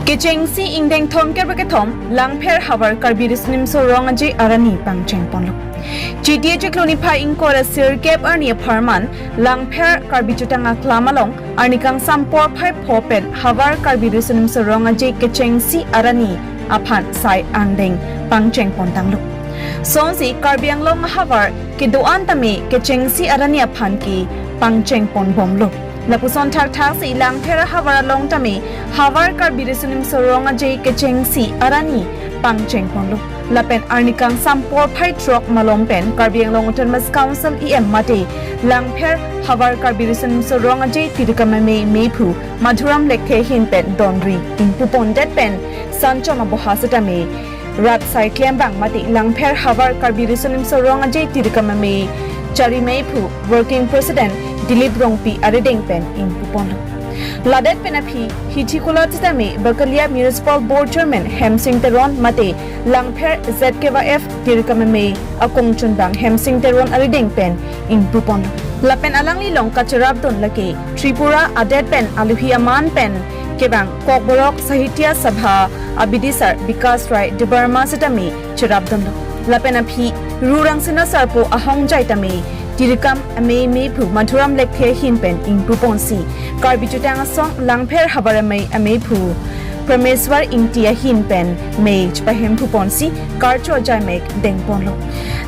Kechengsi ingdeng thom ke thom Langpher havar karbiris nimso rongaje arani pangcheng ponlo. GTA chekloni pha ingkora sir kep arni pharman Langpher karbijutanga klamalong arnikang sampor phai phopen havar karbiris nimso rongaje kechengsi arani aphan sai angdeng pangcheng pontanglo. Sonsi karbianglong havar kiduan tame kechengsi arani aphan ki pangcheng pon bomlo. Lapuson thak si Langpher havar long tame havar karbirisunim soronga jay kechengsi arani pangcheng ponlo. Lapen arnikang sampor phai trok malompen karbiang long autonomous council em mate Langpher havar karbirisunim soronga jay tirukamame mepu madhuram lekhe hinpen donri ingpupon pen sanchoma bohasatame rat sai klembang mate Langpher havar karbirisunim soronga jay tirukamame Chari Meipu, Working President, Dilip Rongpi Arideng Pen in Pupono. Ladet Penapi, Hichikola Titame, Bakalia Municipal Board Chairman, Hemsing Teron Mate, Langpher ZKYF, Tirkamame, Akong Chundang, Hemsing Teron Arideng Pen in Pupono. Lapen Alangli Long Kacharabdon Lake, Tripura Adet Pen, Aluhiaman Pen, Kebang, Kokborok, Sahitya Sabha, Abidisar, Vikas Rai, Debarma Satame, Cherabdon. Lapenapi, Rurang Sinasarpo, Ahong Jaitame, Tirikam, Ame Mepu, Madhuram Lekhe Hinpen, in Puponsi, Karbijutanga Song, Langpher Havarame, Amepu, Prameswar Intia Hinpen, Mage, Pahem Puponsi, Karcho Jaimek, Dengponlo.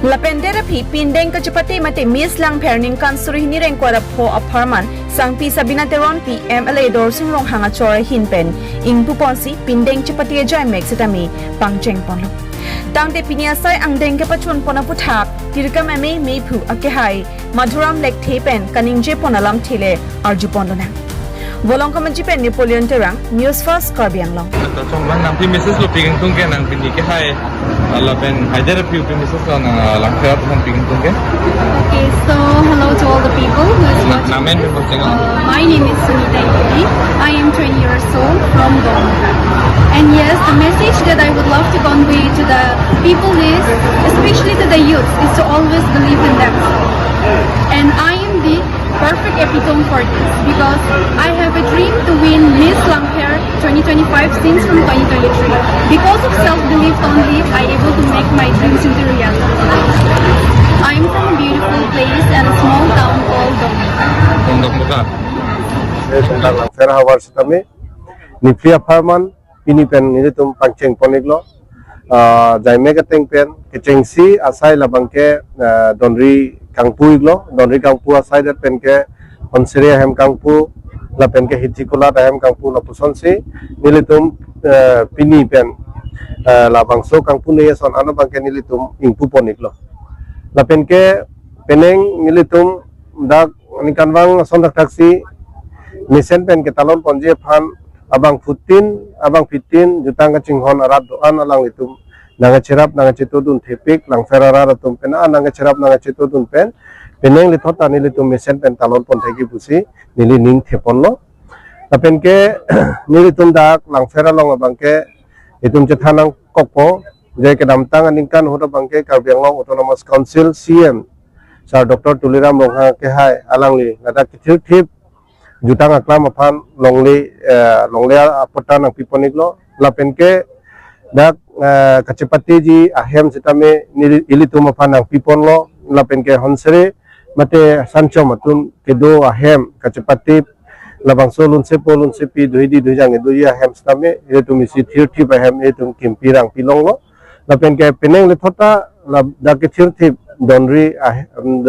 Lapenderapi, Pindeng Kachapati Mate, Miss Langpher, Ninkan Surihini Renkwara Po Aparman, Sangpi Sabina Teron P, MLA Dorsing Rong Hangachora Hinpen, in Puponsi, Pindeng Chapati Jaimek, Setami, Pangcheng Ponlo. Tangte pinyasay ang dengke pachun pona puthak tirkam ame mepu akehai madhuram lek thepen kaningje ponalam thile arju pondona volong kamanji pen Napoleon terang news first karbiang long to chonglang nang pi message lo ping tung ke nang pin ke hai ala pen haidar pi message lo nang Langpher pon ping tung ke. Okay, so hello to all the people who is watching. Namen pe posting My name is Sunita Iti. I am 20 years old from Dong. And yes, the message that I would love to convey to the people is, especially to the youth, is to always believe in themselves. And I am the perfect epitome for this because I have a dream to win Miss Langpher 2025 since from 2023. Because of self-belief only, I able to make my dreams into reality. I am from a beautiful place and a small town called Dong. Muka. Langpher havar setame Niflia Farman Pini pen ini tum pangcheng poniglo jaime kateng pen kechengsi asai labangke donri kangpu iglo donri kangpu asai dat pen ke onseri hem kangpu la pen ke hitikola hem kangpu la pusonsi nilitum pini pen labangso kangpu ne son ano bangke nilitum ingpu poniglo la pen ke peneng nilitum dak nikanwang son dak taksi misen pen ketalon ponje phan abang 15 jutang kacinghon arab doan alang itu nanga cerap nanga cetodun tepik Langpher arara tum pena nanga cerap nanga cetodun pen peneng litot ani litum mesen pen talon pon thegi busi nili ning thepon lo tapen ke nili tum dak Langpher along abangke itum cethanang kokpo je ke damtang aningkan hoda bangke karbianglong autonomous council CM sar Dr. Tuliram Rongha ke hai alangli nada kithir thip jutang aklam aphan longle apotan ang piponiglo lapenke dak kachepati ji ahem setame ilitum aphan ang piponlo lapenke honsere mate sancho matun kedo ahem kachepati labang solun sepi doidi dojang doi ahem setame ilitum isi thirthi ahem ilitum kimpirang pilonglo lapenke peneng lethota dak thirthi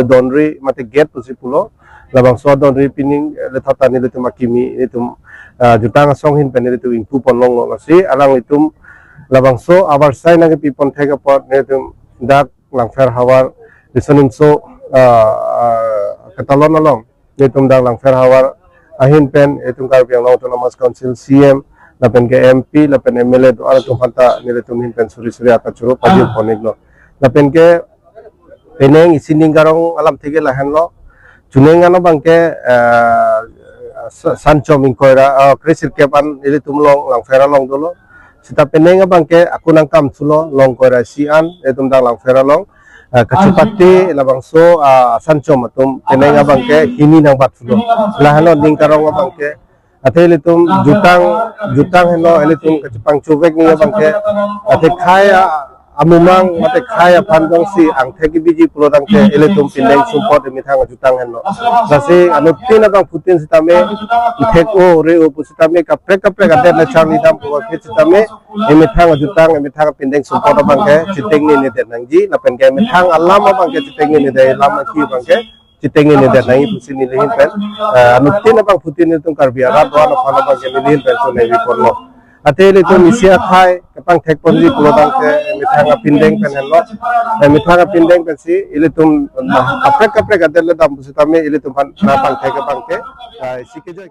donri mate get pusipulo labang sodon ripining lethata ni letum akimi itum jutang songhin pen itu ingpu ponlong lasi alang itum labang so abar sai nang pipon thega pot netum dak Langpher hawar listening so ketalon along itum dak Langpher hawar ahin pen itum karbiang autonomous council CM lapen ke MP lapen MLA do ala tum hanta ni letum hin pen suri ata churu pajil poniglo lapen ke peneng isining garong alam thege lahan lo Junengan bangke sancho mingkoira krisir kepan ili tumlong Langpher long dulu sita penenga bangke aku nang kam sulo long koira sian etum dang Langpher long kacupati labangso sancho matum penenga bangke hini nang bat sulo lahano ning karong bangke ate ilitum jutang heno ilitum kecipang cubek nih bangke ate kaya amumang mate kaya pandong si ang tegi biji pulodang ke ilitum pindeng sumpot imitang jutang heno nasi anu tina bang putin sitame itek o re o pusitame kaprek ate lechang idam puwa fit sitame imitang jutang imitang pindeng sumpot bangke citeng ni nete nangji lapen ke imitang alama bangke citeng ni nete lama ki bangke citeng ni nete nangi pusin ni lihin pen anu tina bang putin itu karbiara doa na pala bangke lihin pen so nevi porno ate itu misi akai kapang tek ponji pulodang ke mitanga pindeng penelo mitanga pindeng pensi ilitum kaprek ate le dam pusitame ilitum pan na pang tek kapang ke sikejo